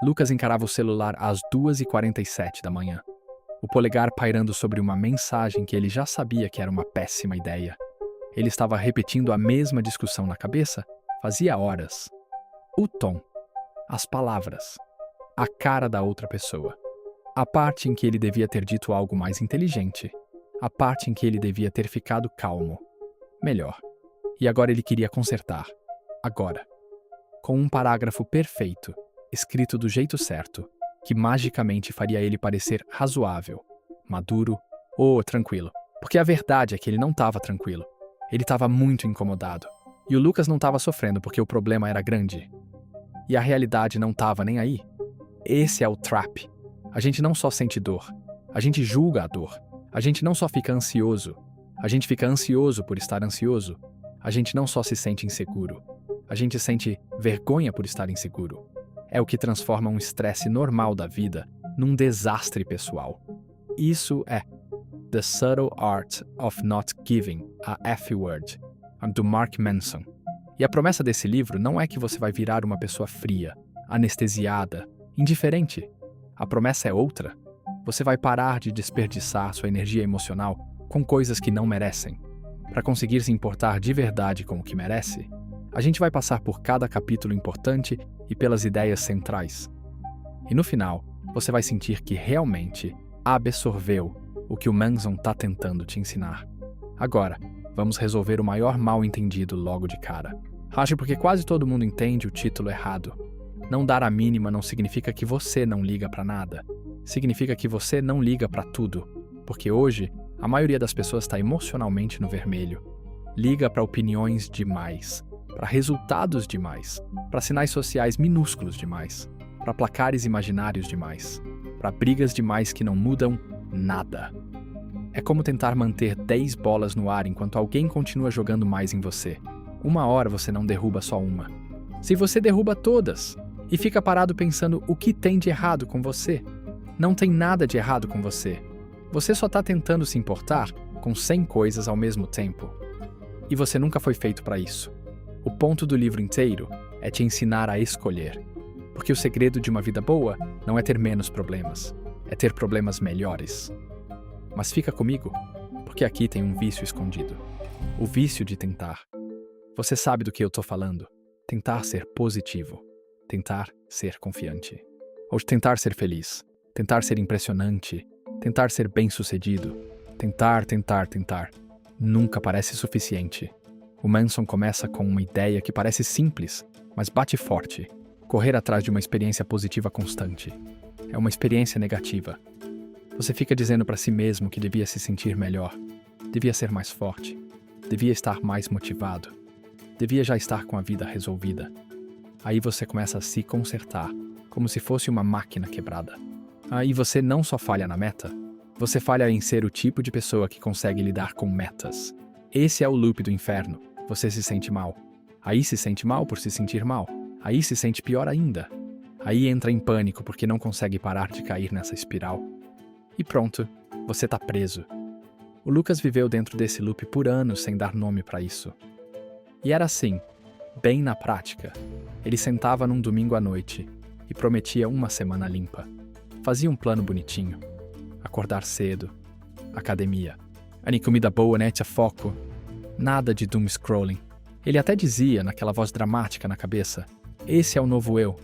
Lucas encarava o celular às 2h47 da manhã, o polegar pairando sobre uma mensagem que ele já sabia que era uma péssima ideia. Ele estava repetindo a mesma discussão na cabeça fazia horas. O tom, as palavras, a cara da outra pessoa. A parte em que ele devia ter dito algo mais inteligente. A parte em que ele devia ter ficado calmo. Melhor. E agora ele queria consertar. Agora. Com um parágrafo perfeito, escrito do jeito certo, que magicamente faria ele parecer razoável, maduro ou tranquilo. Porque a verdade é que ele não estava tranquilo. Ele estava muito incomodado. E o Lucas não estava sofrendo porque o problema era grande. E a realidade não estava nem aí. Esse é o trap. A gente não só sente dor, a gente julga a dor. A gente não só fica ansioso, a gente fica ansioso por estar ansioso. A gente não só se sente inseguro, a gente sente vergonha por estar inseguro. É o que transforma um estresse normal da vida num desastre pessoal. Isso é The Subtle Art of Not Giving a F-Word, do Mark Manson. E a promessa desse livro não é que você vai virar uma pessoa fria, anestesiada, indiferente. A promessa é outra. Você vai parar de desperdiçar sua energia emocional com coisas que não merecem. Para conseguir se importar de verdade com o que merece, a gente vai passar por cada capítulo importante e pelas ideias centrais. E no final, você vai sentir que realmente absorveu o que o Manson está tentando te ensinar. Agora, vamos resolver o maior mal-entendido logo de cara. Acho porque quase todo mundo entende o título errado. Não dar a mínima não significa que você não liga para nada. Significa que você não liga para tudo. Porque hoje, a maioria das pessoas está emocionalmente no vermelho. Liga para opiniões demais, para resultados demais, para sinais sociais minúsculos demais, para placares imaginários demais, para brigas demais que não mudam nada. É como tentar manter 10 bolas no ar enquanto alguém continua jogando mais em você. Uma hora você não derruba só uma. Se você derruba todas e fica parado pensando o que tem de errado com você, não tem nada de errado com você. Você só está tentando se importar com 100 coisas ao mesmo tempo. E você nunca foi feito para isso. O ponto do livro inteiro é te ensinar a escolher. Porque o segredo de uma vida boa não é ter menos problemas, é ter problemas melhores. Mas fica comigo, porque aqui tem um vício escondido. O vício de tentar. Você sabe do que eu tô falando. Tentar ser positivo. Tentar ser confiante. Ou tentar ser feliz. Tentar ser impressionante. Tentar ser bem-sucedido. Tentar. Nunca parece suficiente. O Manson começa com uma ideia que parece simples, mas bate forte. Correr atrás de uma experiência positiva constante. É uma experiência negativa. Você fica dizendo para si mesmo que devia se sentir melhor, devia ser mais forte, devia estar mais motivado, devia já estar com a vida resolvida. Aí você começa a se consertar, como se fosse uma máquina quebrada. Aí você não só falha na meta, você falha em ser o tipo de pessoa que consegue lidar com metas. Esse é o loop do inferno. Você se sente mal. Aí se sente mal por se sentir mal. Aí se sente pior ainda. Aí entra em pânico porque não consegue parar de cair nessa espiral. E pronto, você tá preso. O Lucas viveu dentro desse loop por anos sem dar nome para isso. E era assim, bem na prática. Ele sentava num domingo à noite e prometia uma semana limpa. Fazia um plano bonitinho. Acordar cedo. Academia. Ani comida boa, né? Tinha foco. Nada de doom scrolling. Ele até dizia, naquela voz dramática na cabeça, esse é o novo eu.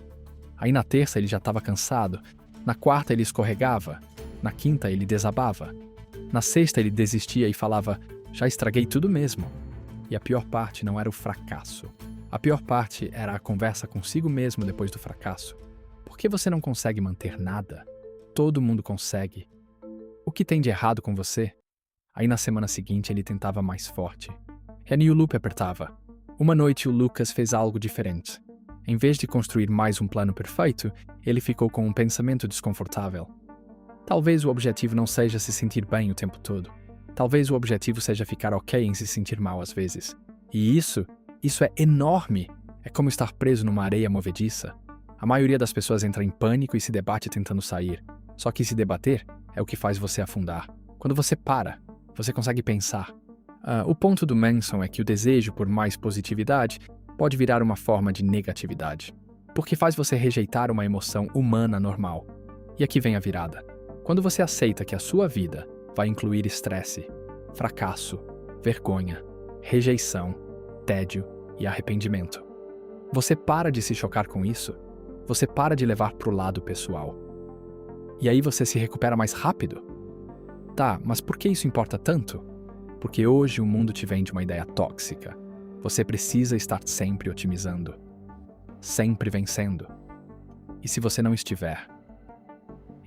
Aí na terça ele já estava cansado. Na quarta ele escorregava. Na quinta ele desabava. Na sexta ele desistia e falava, já estraguei tudo mesmo. E a pior parte não era o fracasso. A pior parte era a conversa consigo mesmo depois do fracasso. Por que você não consegue manter nada? Todo mundo consegue. O que tem de errado com você? Aí na semana seguinte ele tentava mais forte. E o loop apertava. Uma noite o Lucas fez algo diferente. Em vez de construir mais um plano perfeito, ele ficou com um pensamento desconfortável. Talvez o objetivo não seja se sentir bem o tempo todo. Talvez o objetivo seja ficar ok em se sentir mal às vezes. E isso é enorme. É como estar preso numa areia movediça. A maioria das pessoas entra em pânico e se debate tentando sair. Só que se debater é o que faz você afundar. Quando você para, você consegue pensar. O ponto do Manson é que o desejo por mais positividade pode virar uma forma de negatividade. Porque faz você rejeitar uma emoção humana normal. E aqui vem a virada. Quando você aceita que a sua vida vai incluir estresse, fracasso, vergonha, rejeição, tédio e arrependimento, você para de se chocar com isso, você para de levar para o lado pessoal. E aí você se recupera mais rápido. Tá, mas por que isso importa tanto? Porque hoje o mundo te vende uma ideia tóxica. Você precisa estar sempre otimizando, sempre vencendo. E se você não estiver,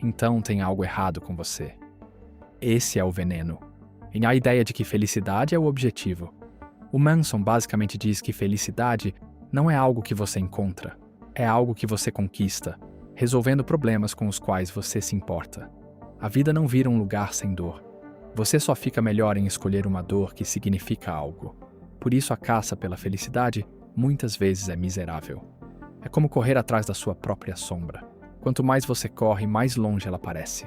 então tem algo errado com você. Esse é o veneno. E a ideia de que felicidade é o objetivo. O Manson basicamente diz que felicidade não é algo que você encontra, é algo que você conquista, resolvendo problemas com os quais você se importa. A vida não vira um lugar sem dor. Você só fica melhor em escolher uma dor que significa algo. Por isso a caça pela felicidade muitas vezes é miserável. É como correr atrás da sua própria sombra. Quanto mais você corre, mais longe ela parece.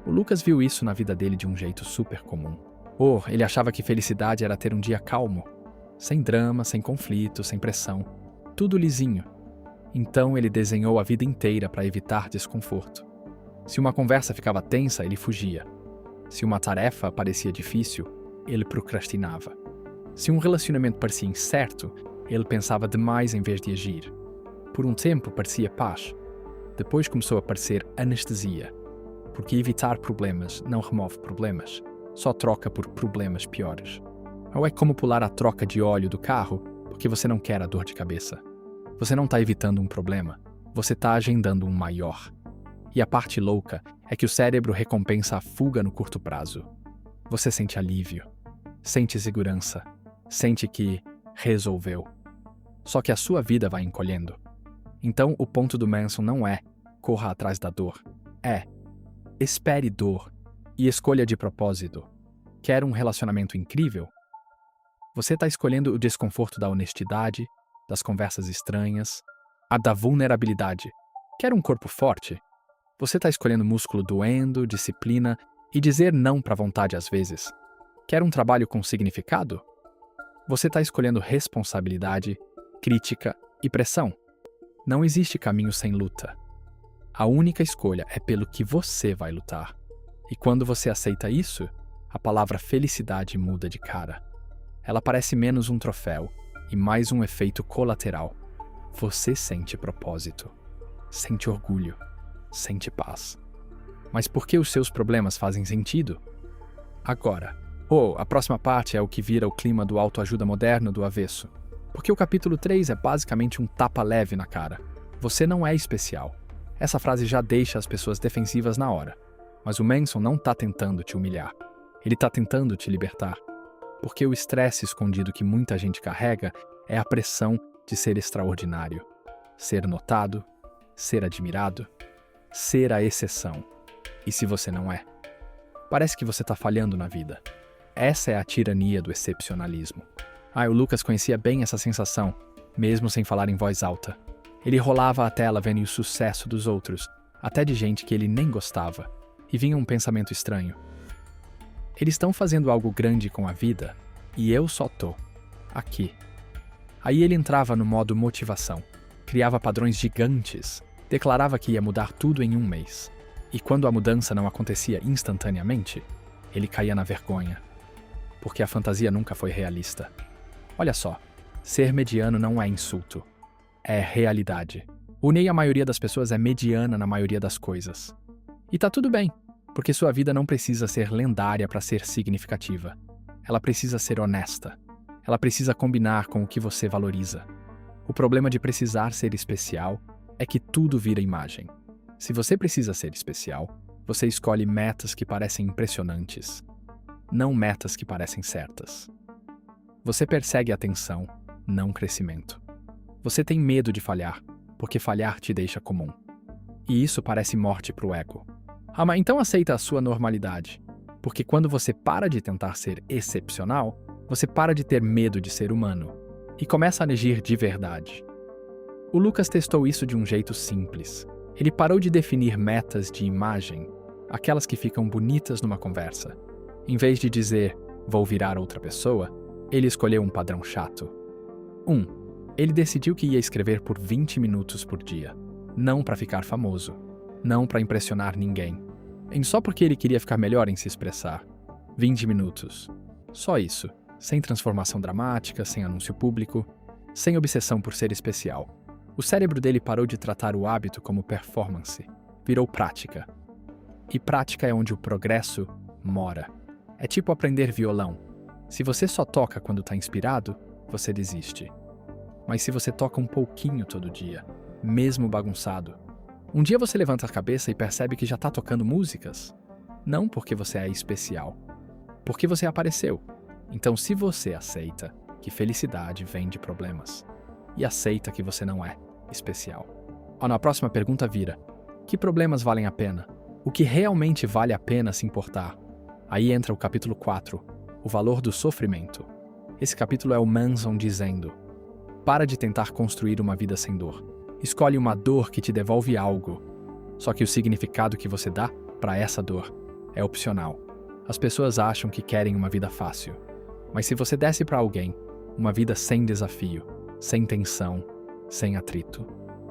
O Lucas viu isso na vida dele de um jeito super comum. Ele achava que felicidade era ter um dia calmo, sem drama, sem conflito, sem pressão, tudo lisinho. Então ele desenhou a vida inteira para evitar desconforto. Se uma conversa ficava tensa, ele fugia. Se uma tarefa parecia difícil, ele procrastinava. Se um relacionamento parecia incerto, ele pensava demais em vez de agir. Por um tempo parecia paz. Depois começou a parecer anestesia. Porque evitar problemas não remove problemas, só troca por problemas piores. Ou é como pular a troca de óleo do carro porque você não quer a dor de cabeça. Você não está evitando um problema, você está agendando um maior. E a parte louca é que o cérebro recompensa a fuga no curto prazo. Você sente alívio, sente segurança, sente que resolveu. Só que a sua vida vai encolhendo. Então o ponto do Manson não é corra atrás da dor, é espere dor e escolha de propósito. Quer um relacionamento incrível? Você está escolhendo o desconforto da honestidade, das conversas estranhas, a da vulnerabilidade. Quer um corpo forte? Você está escolhendo músculo doendo, disciplina e dizer não para a vontade às vezes. Quer um trabalho com significado? Você está escolhendo responsabilidade, crítica e pressão. Não existe caminho sem luta. A única escolha é pelo que você vai lutar. E quando você aceita isso, a palavra felicidade muda de cara. Ela parece menos um troféu e mais um efeito colateral. Você sente propósito, sente orgulho, sente paz. Mas por que os seus problemas fazem sentido? Agora, a próxima parte é o que vira o clima do autoajuda moderno do avesso. Porque o capítulo 3 é basicamente um tapa leve na cara. Você não é especial. Essa frase já deixa as pessoas defensivas na hora. Mas o Manson não está tentando te humilhar. Ele está tentando te libertar. Porque o estresse escondido que muita gente carrega é a pressão de ser extraordinário. Ser notado, ser admirado, ser a exceção. E se você não é? Parece que você está falhando na vida. Essa é a tirania do excepcionalismo. O Lucas conhecia bem essa sensação, mesmo sem falar em voz alta. Ele rolava a tela vendo o sucesso dos outros, até de gente que ele nem gostava, e vinha um pensamento estranho. Eles estão fazendo algo grande com a vida, e eu só tô aqui. Aí ele entrava no modo motivação, criava padrões gigantes, declarava que ia mudar tudo em um mês. E quando a mudança não acontecia instantaneamente, ele caía na vergonha. Porque a fantasia nunca foi realista. Olha só, ser mediano não é insulto, é realidade. A maioria das pessoas é mediana na maioria das coisas. E tá tudo bem, porque sua vida não precisa ser lendária para ser significativa. Ela precisa ser honesta. Ela precisa combinar com o que você valoriza. O problema de precisar ser especial é que tudo vira imagem. Se você precisa ser especial, você escolhe metas que parecem impressionantes, não metas que parecem certas. Você persegue atenção, não crescimento. Você tem medo de falhar, porque falhar te deixa comum. E isso parece morte pro ego. Mas então aceita a sua normalidade, porque quando você para de tentar ser excepcional, você para de ter medo de ser humano e começa a agir de verdade. O Lucas testou isso de um jeito simples. Ele parou de definir metas de imagem, aquelas que ficam bonitas numa conversa. Em vez de dizer, vou virar outra pessoa, ele escolheu um padrão chato. Ele decidiu que ia escrever por 20 minutos por dia. Não para ficar famoso. Não para impressionar ninguém. Só porque ele queria ficar melhor em se expressar. 20 minutos. Só isso. Sem transformação dramática, sem anúncio público, sem obsessão por ser especial. O cérebro dele parou de tratar o hábito como performance. Virou prática. E prática é onde o progresso mora. É tipo aprender violão. Se você só toca quando está inspirado, você desiste. Mas se você toca um pouquinho todo dia, mesmo bagunçado, um dia você levanta a cabeça e percebe que já está tocando músicas. Não porque você é especial, porque você apareceu. Então, se você aceita que felicidade vem de problemas e aceita que você não é especial. Na próxima pergunta vira: que problemas valem a pena? O que realmente vale a pena se importar? Aí entra o capítulo 4, o valor do sofrimento. Esse capítulo é o Manson dizendo: para de tentar construir uma vida sem dor. Escolhe uma dor que te devolve algo. Só que o significado que você dá para essa dor é opcional. As pessoas acham que querem uma vida fácil. Mas se você desse para alguém uma vida sem desafio, sem tensão, sem atrito,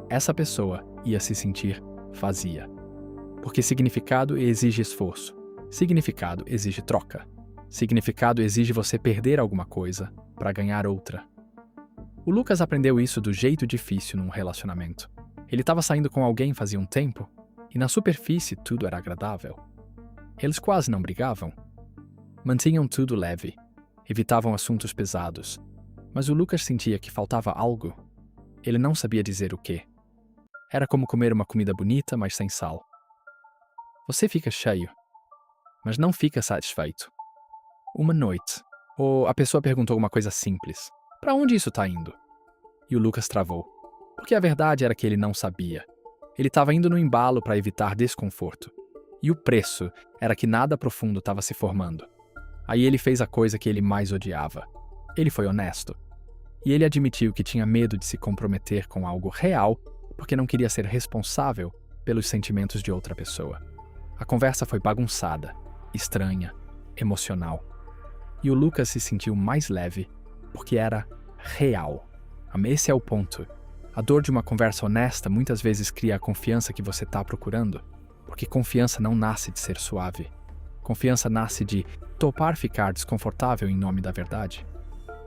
essa pessoa ia se sentir vazia. Porque significado exige esforço. Significado exige troca. Significado exige você perder alguma coisa para ganhar outra. O Lucas aprendeu isso do jeito difícil num relacionamento. Ele estava saindo com alguém fazia um tempo e na superfície tudo era agradável. Eles quase não brigavam. Mantinham tudo leve. Evitavam assuntos pesados. Mas o Lucas sentia que faltava algo. Ele não sabia dizer o quê. Era como comer uma comida bonita, mas sem sal. Você fica cheio, mas não fica satisfeito. Uma noite, ou a pessoa perguntou uma coisa simples. Para onde isso está indo? E o Lucas travou. Porque a verdade era que ele não sabia. Ele estava indo no embalo para evitar desconforto. E o preço era que nada profundo estava se formando. Aí ele fez a coisa que ele mais odiava. Ele foi honesto. E ele admitiu que tinha medo de se comprometer com algo real porque não queria ser responsável pelos sentimentos de outra pessoa. A conversa foi bagunçada, estranha, emocional. E o Lucas se sentiu mais leve porque era real. Esse é o ponto. A dor de uma conversa honesta muitas vezes cria a confiança que você está procurando, porque confiança não nasce de ser suave. Confiança nasce de topar ficar desconfortável em nome da verdade.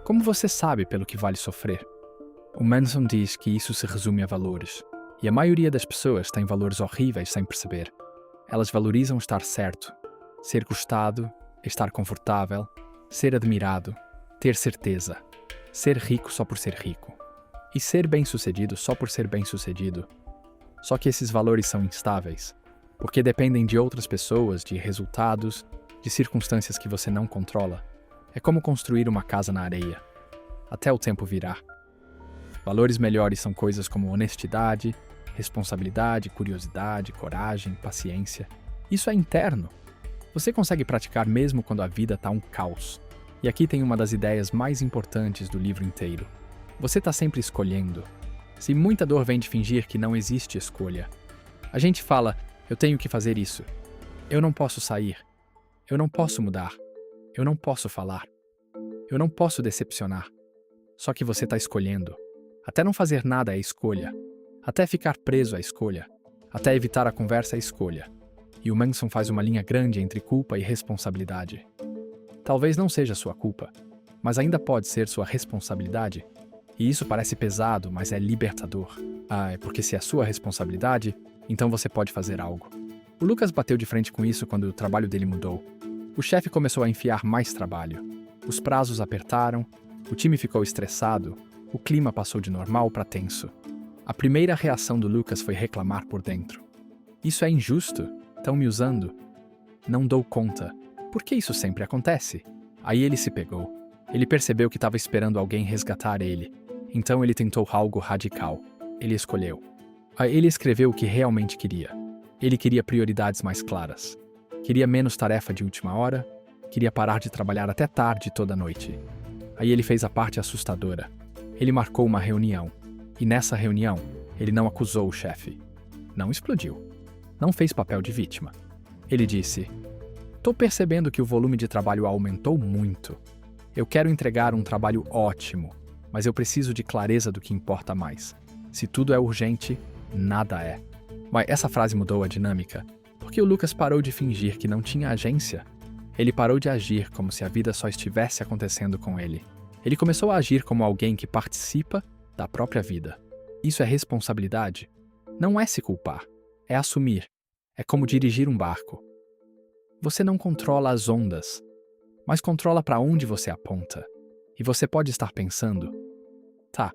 Como você sabe pelo que vale sofrer? O Manson diz que isso se resume a valores, e a maioria das pessoas tem valores horríveis sem perceber. Elas valorizam estar certo, ser gostado, estar confortável, ser admirado, ter certeza, ser rico só por ser rico, e ser bem-sucedido só por ser bem-sucedido. Só que esses valores são instáveis, porque dependem de outras pessoas, de resultados, de circunstâncias que você não controla. É como construir uma casa na areia, até o tempo virar. Valores melhores são coisas como honestidade, responsabilidade, curiosidade, coragem, paciência. Isso é interno. Você consegue praticar mesmo quando a vida está um caos. E aqui tem uma das ideias mais importantes do livro inteiro. Você está sempre escolhendo. Se muita dor vem de fingir que não existe escolha. A gente fala, eu tenho que fazer isso. Eu não posso sair. Eu não posso mudar. Eu não posso falar. Eu não posso decepcionar. Só que você está escolhendo. Até não fazer nada é escolha. Até ficar preso é escolha. Até evitar a conversa é escolha. E o Manson faz uma linha grande entre culpa e responsabilidade. Talvez não seja sua culpa, mas ainda pode ser sua responsabilidade. E isso parece pesado, mas é libertador. É porque se é sua responsabilidade, então você pode fazer algo. O Lucas bateu de frente com isso quando o trabalho dele mudou. O chefe começou a enfiar mais trabalho. Os prazos apertaram, o time ficou estressado, o clima passou de normal para tenso. A primeira reação do Lucas foi reclamar por dentro. Isso é injusto? Estão me usando? Não dou conta. Por que isso sempre acontece? Aí ele se pegou. Ele percebeu que estava esperando alguém resgatar ele. Então ele tentou algo radical. Ele escolheu. Aí ele escreveu o que realmente queria. Ele queria prioridades mais claras. Queria menos tarefa de última hora. Queria parar de trabalhar até tarde toda noite. Aí ele fez a parte assustadora. Ele marcou uma reunião. E nessa reunião, ele não acusou o chefe. Não explodiu. Não fez papel de vítima. Ele disse: "Tô percebendo que o volume de trabalho aumentou muito. Eu quero entregar um trabalho ótimo. mas eu preciso de clareza do que importa mais. Se tudo é urgente, nada é. Mas essa frase mudou a dinâmica, porque o Lucas parou de fingir que não tinha agência. Ele parou de agir como se a vida só estivesse acontecendo com ele. Ele começou a agir como alguém que participa da própria vida. Isso é responsabilidade? Não é se culpar, é assumir. É como dirigir um barco. Você não controla as ondas, mas controla para onde você aponta. E você pode estar pensando, tá,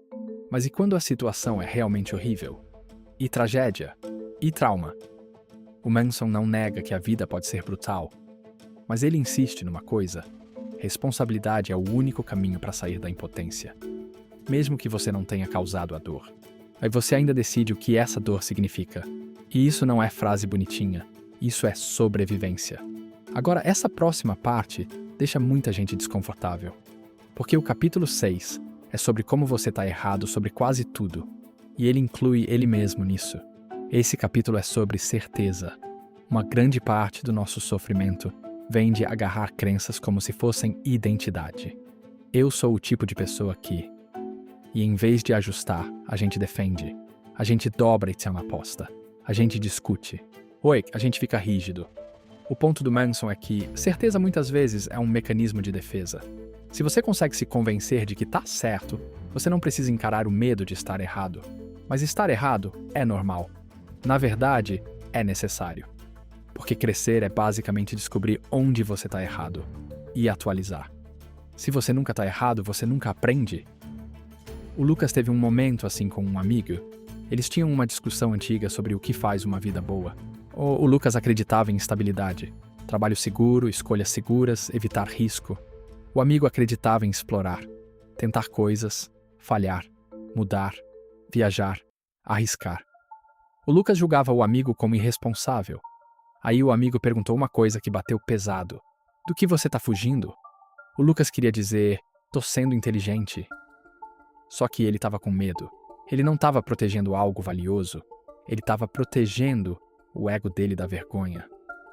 mas e quando a situação é realmente horrível? E tragédia? E trauma? O Manson não nega que a vida pode ser brutal, mas ele insiste numa coisa: responsabilidade é o único caminho para sair da impotência. Mesmo que você não tenha causado a dor. Aí você ainda decide o que essa dor significa. E isso não é frase bonitinha, isso é sobrevivência. Agora, essa próxima parte deixa muita gente desconfortável. Porque o capítulo 6 é sobre como você está errado sobre quase tudo. E ele inclui ele mesmo nisso. Esse capítulo é sobre certeza. Uma grande parte do nosso sofrimento vem de agarrar crenças como se fossem identidade. Eu sou o tipo de pessoa que... E em vez de ajustar, a gente defende. A gente dobra e tem uma aposta. A gente discute. A gente fica rígido. O ponto do Manson é que certeza muitas vezes é um mecanismo de defesa. Se você consegue se convencer de que tá certo, você não precisa encarar o medo de estar errado. Mas estar errado é normal. Na verdade, é necessário. Porque crescer é basicamente descobrir onde você tá errado e atualizar. Se você nunca tá errado, você nunca aprende. O Lucas teve um momento assim com um amigo. Eles tinham uma discussão antiga sobre o que faz uma vida boa. O Lucas acreditava em estabilidade, trabalho seguro, escolhas seguras, evitar risco. O amigo acreditava em explorar, tentar coisas, falhar, mudar, viajar, arriscar. O Lucas julgava o amigo como irresponsável. Aí o amigo perguntou uma coisa que bateu pesado. Do que você tá fugindo? O Lucas queria dizer, tô sendo inteligente. Só que ele estava com medo. Ele não estava protegendo algo valioso. Ele estava protegendo o ego dele da vergonha.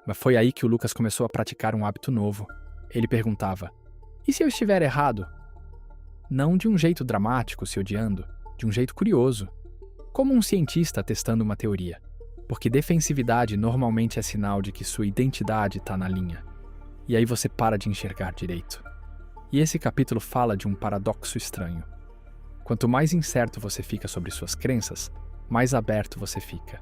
Mas foi aí que o Lucas começou a praticar um hábito novo. Ele perguntava, e se eu estiver errado? Não de um jeito dramático, se odiando, de um jeito curioso. Como um cientista testando uma teoria. Porque defensividade normalmente é sinal de que sua identidade está na linha. E aí você para de enxergar direito. E esse capítulo fala de um paradoxo estranho. Quanto mais incerto você fica sobre suas crenças, mais aberto você fica.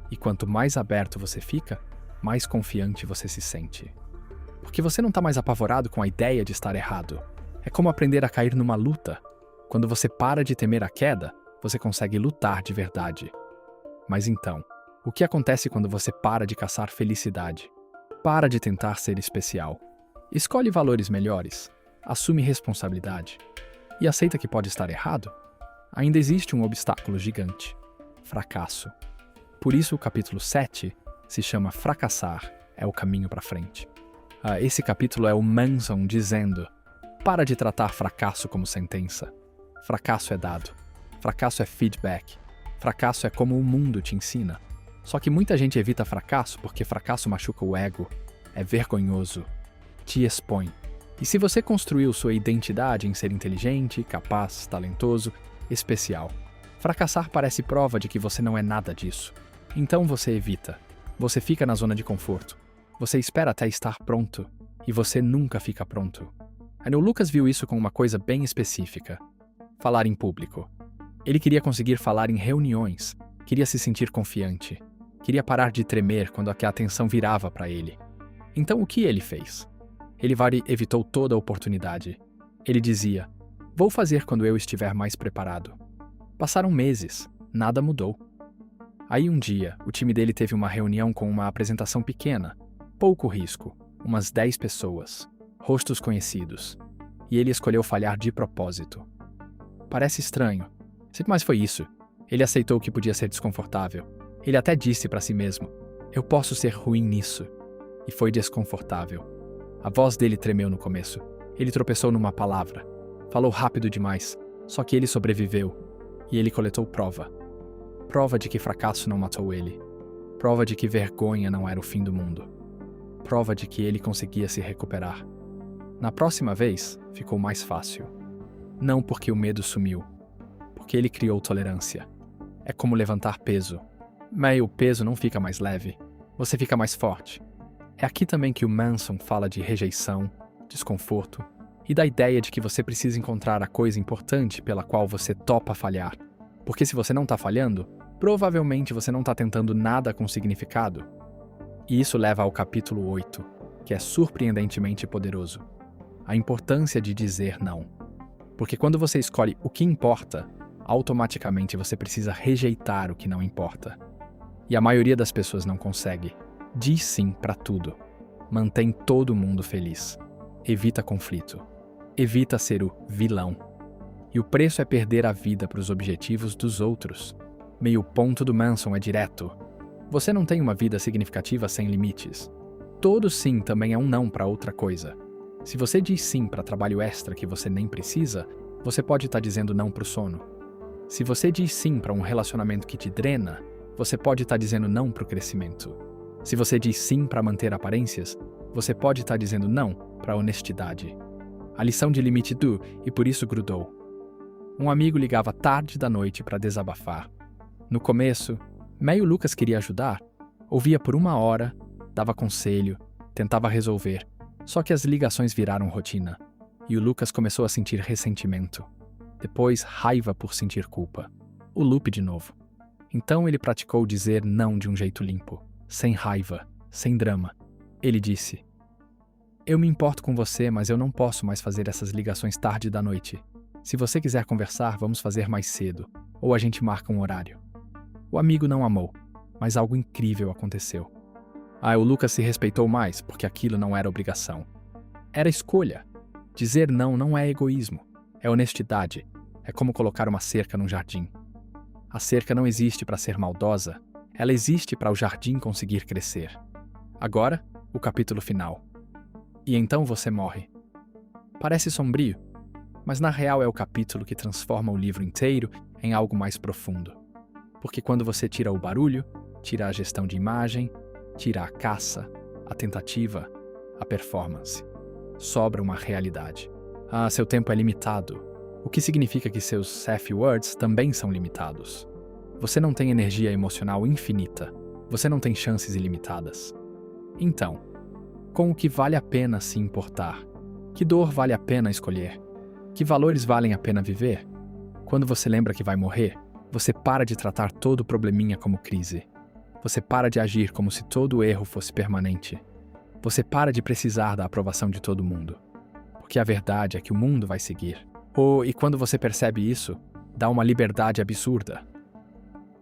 E quanto mais aberto você fica, mais confiante você se sente. Porque você não está mais apavorado com a ideia de estar errado. É como aprender a cair numa luta. Quando você para de temer a queda, você consegue lutar de verdade. Mas então, o que acontece quando você para de caçar felicidade? Para de tentar ser especial. Escolhe valores melhores. Assume responsabilidade. E aceita que pode estar errado? Ainda existe um obstáculo gigante: fracasso. Por isso o capítulo 7 se chama Fracassar é o caminho para frente. Esse capítulo é o Manson dizendo: para de tratar fracasso como sentença. Fracasso é dado. Fracasso é feedback. Fracasso é como o mundo te ensina. Só que muita gente evita fracasso porque fracasso machuca o ego, é vergonhoso, te expõe. E se você construiu sua identidade em ser inteligente, capaz, talentoso, especial, fracassar parece prova de que você não é nada disso. Então você evita. Você fica na zona de conforto. Você espera até estar pronto. E você nunca fica pronto. Aí o Lucas viu isso com uma coisa bem específica: falar em público. Ele queria conseguir falar em reuniões. Queria se sentir confiante. Queria parar de tremer quando a atenção virava para ele. Então o que ele fez? Ele evitou toda a oportunidade. Ele dizia: vou fazer quando eu estiver mais preparado. Passaram meses, nada mudou. Aí um dia, o time dele teve uma reunião com uma apresentação pequena, pouco risco, umas 10 pessoas, rostos conhecidos. E ele escolheu falhar de propósito. Parece estranho, mas foi isso. Ele aceitou que podia ser desconfortável. Ele até disse para si mesmo: eu posso ser ruim nisso. E foi desconfortável. A voz dele tremeu no começo. Ele tropeçou numa palavra. Falou rápido demais. Só que ele sobreviveu. E ele coletou prova. Prova de que fracasso não matou ele. Prova de que vergonha não era o fim do mundo. Prova de que ele conseguia se recuperar. Na próxima vez, ficou mais fácil. Não porque o medo sumiu, porque ele criou tolerância. É como levantar peso. Mas o peso não fica mais leve, você fica mais forte. É aqui também que o Manson fala de rejeição, desconforto e da ideia de que você precisa encontrar a coisa importante pela qual você topa falhar. Porque se você não está falhando, provavelmente você não está tentando nada com significado. E isso leva ao capítulo 8, que é surpreendentemente poderoso. A importância de dizer não. Porque quando você escolhe o que importa, automaticamente você precisa rejeitar o que não importa. E a maioria das pessoas não consegue. Diz sim para tudo. Mantém todo mundo feliz. Evita conflito. Evita ser o vilão. E o preço é perder a vida para os objetivos dos outros. Meio ponto do Manson é direto. Você não tem uma vida significativa sem limites. Todo sim também é um não para outra coisa. Se você diz sim para trabalho extra que você nem precisa, você pode estar dizendo não para o sono. Se você diz sim para um relacionamento que te drena, você pode estar dizendo não para o crescimento. Se você diz sim para manter aparências, você pode estar dizendo não para a honestidade. A lição de limite e por isso grudou. Um amigo ligava tarde da noite para desabafar. No começo, meio Lucas queria ajudar, ouvia por 1 hora, dava conselho, tentava resolver. Só que as ligações viraram rotina, e o Lucas começou a sentir ressentimento. Depois, raiva por sentir culpa. O loop de novo. Então ele praticou dizer não de um jeito limpo, sem raiva, sem drama. Ele disse: "Eu me importo com você, mas eu não posso mais fazer essas ligações tarde da noite. Se você quiser conversar, vamos fazer mais cedo, ou a gente marca um horário." O amigo não amou, mas algo incrível aconteceu. O Lucas se respeitou mais porque aquilo não era obrigação. Era escolha. Dizer não não é egoísmo, é honestidade. É como colocar uma cerca num jardim. A cerca não existe para ser maldosa, ela existe para o jardim conseguir crescer. Agora, o capítulo final. E então você morre. Parece sombrio, mas na real é o capítulo que transforma o livro inteiro em algo mais profundo. Porque quando você tira o barulho, tira a gestão de imagem, tira a caça, a tentativa, a performance. Sobra uma realidade. Seu tempo é limitado, o que significa que seus safe words também são limitados. Você não tem energia emocional infinita, você não tem chances ilimitadas. Então, com o que vale a pena se importar? Que dor vale a pena escolher? Que valores valem a pena viver? Quando você lembra que vai morrer, você para de tratar todo probleminha como crise. Você para de agir como se todo erro fosse permanente. Você para de precisar da aprovação de todo mundo. Porque a verdade é que o mundo vai seguir. E quando você percebe isso, dá uma liberdade absurda.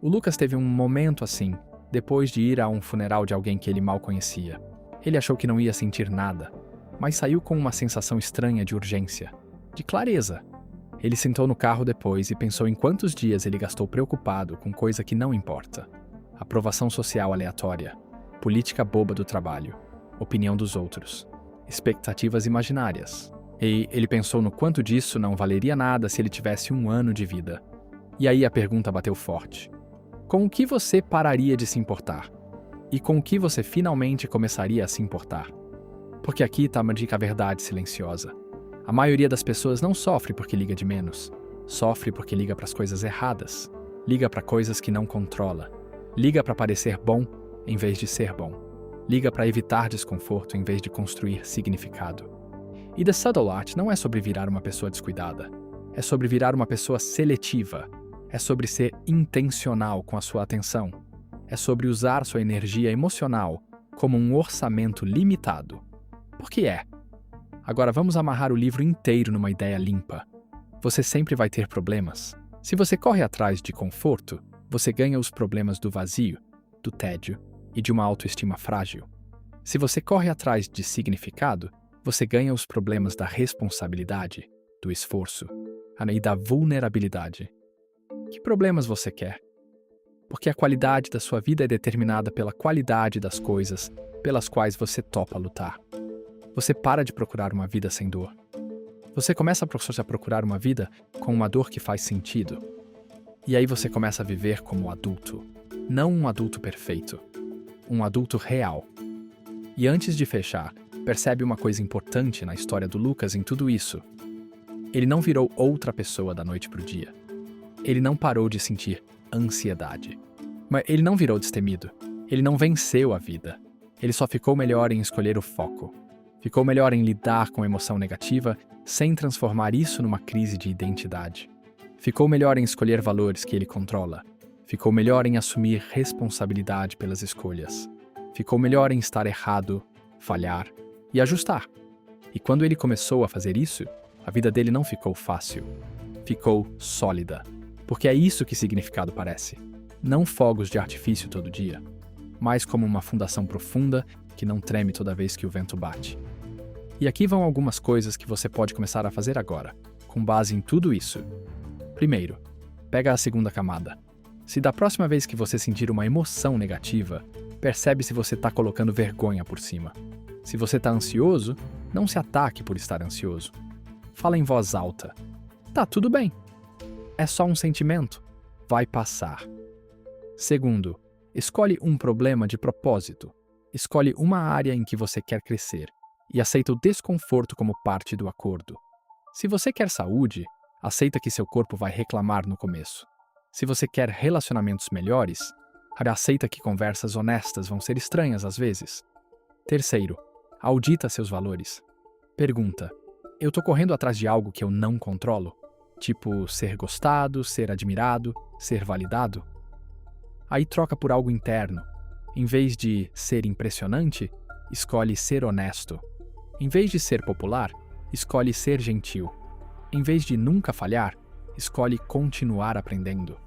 O Lucas teve um momento assim, depois de ir a um funeral de alguém que ele mal conhecia. Ele achou que não ia sentir nada, mas saiu com uma sensação estranha de urgência, de clareza. Ele sentou no carro depois e pensou em quantos dias ele gastou preocupado com coisa que não importa. Aprovação social aleatória, política boba do trabalho, opinião dos outros, expectativas imaginárias. E ele pensou no quanto disso não valeria nada se ele tivesse 1 ano de vida. E aí a pergunta bateu forte. Com o que você pararia de se importar? E com o que você finalmente começaria a se importar? Porque aqui está uma dica verdade silenciosa. A maioria das pessoas não sofre porque liga de menos. Sofre porque liga para as coisas erradas. Liga para coisas que não controla. Liga para parecer bom em vez de ser bom. Liga para evitar desconforto em vez de construir significado. E The Subtle Art não é sobre virar uma pessoa descuidada. É sobre virar uma pessoa seletiva. É sobre ser intencional com a sua atenção. É sobre usar sua energia emocional como um orçamento limitado. Porque é. Agora vamos amarrar o livro inteiro numa ideia limpa. Você sempre vai ter problemas. Se você corre atrás de conforto, você ganha os problemas do vazio, do tédio e de uma autoestima frágil. Se você corre atrás de significado, você ganha os problemas da responsabilidade, do esforço e da vulnerabilidade. Que problemas você quer? Porque a qualidade da sua vida é determinada pela qualidade das coisas pelas quais você topa lutar. Você para de procurar uma vida sem dor. Você começa a procurar uma vida com uma dor que faz sentido. E aí você começa a viver como adulto. Não um adulto perfeito. Um adulto real. E antes de fechar, percebe uma coisa importante na história do Lucas em tudo isso. Ele não virou outra pessoa da noite para o dia. Ele não parou de sentir ansiedade. Mas ele não virou destemido. Ele não venceu a vida. Ele só ficou melhor em escolher o foco. Ficou melhor em lidar com a emoção negativa sem transformar isso numa crise de identidade. Ficou melhor em escolher valores que ele controla. Ficou melhor em assumir responsabilidade pelas escolhas. Ficou melhor em estar errado, falhar e ajustar. E quando ele começou a fazer isso, a vida dele não ficou fácil. Ficou sólida. Porque é isso que significado parece. Não fogos de artifício todo dia, mas como uma fundação profunda que não treme toda vez que o vento bate. E aqui vão algumas coisas que você pode começar a fazer agora, com base em tudo isso. Primeiro, pega a segunda camada. Se da próxima vez que você sentir uma emoção negativa, percebe se você está colocando vergonha por cima. Se você está ansioso, não se ataque por estar ansioso. Fala em voz alta. Tá tudo bem. É só um sentimento. Vai passar. Segundo, escolhe um problema de propósito. Escolhe uma área em que você quer crescer e aceita o desconforto como parte do acordo. Se você quer saúde, aceita que seu corpo vai reclamar no começo. Se você quer relacionamentos melhores, aceita que conversas honestas vão ser estranhas às vezes. Terceiro, audita seus valores. Pergunta: eu tô correndo atrás de algo que eu não controlo? Tipo, ser gostado, ser admirado, ser validado? Aí troca por algo interno. Em vez de ser impressionante, escolhe ser honesto. Em vez de ser popular, escolhe ser gentil. Em vez de nunca falhar, escolhe continuar aprendendo.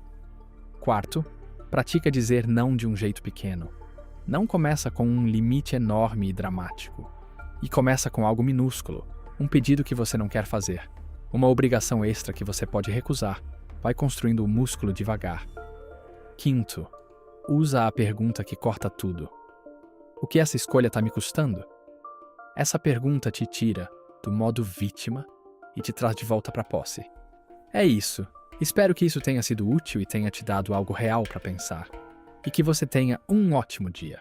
Quarto, pratica dizer não de um jeito pequeno. Não começa com um limite enorme e dramático. E começa com algo minúsculo, um pedido que você não quer fazer, uma obrigação extra que você pode recusar. Vai construindo o músculo devagar. Quinto, usa a pergunta que corta tudo. O que essa escolha está me custando? Essa pergunta te tira do modo vítima e te traz de volta para a posse. É isso. Espero que isso tenha sido útil e tenha te dado algo real para pensar. E que você tenha um ótimo dia.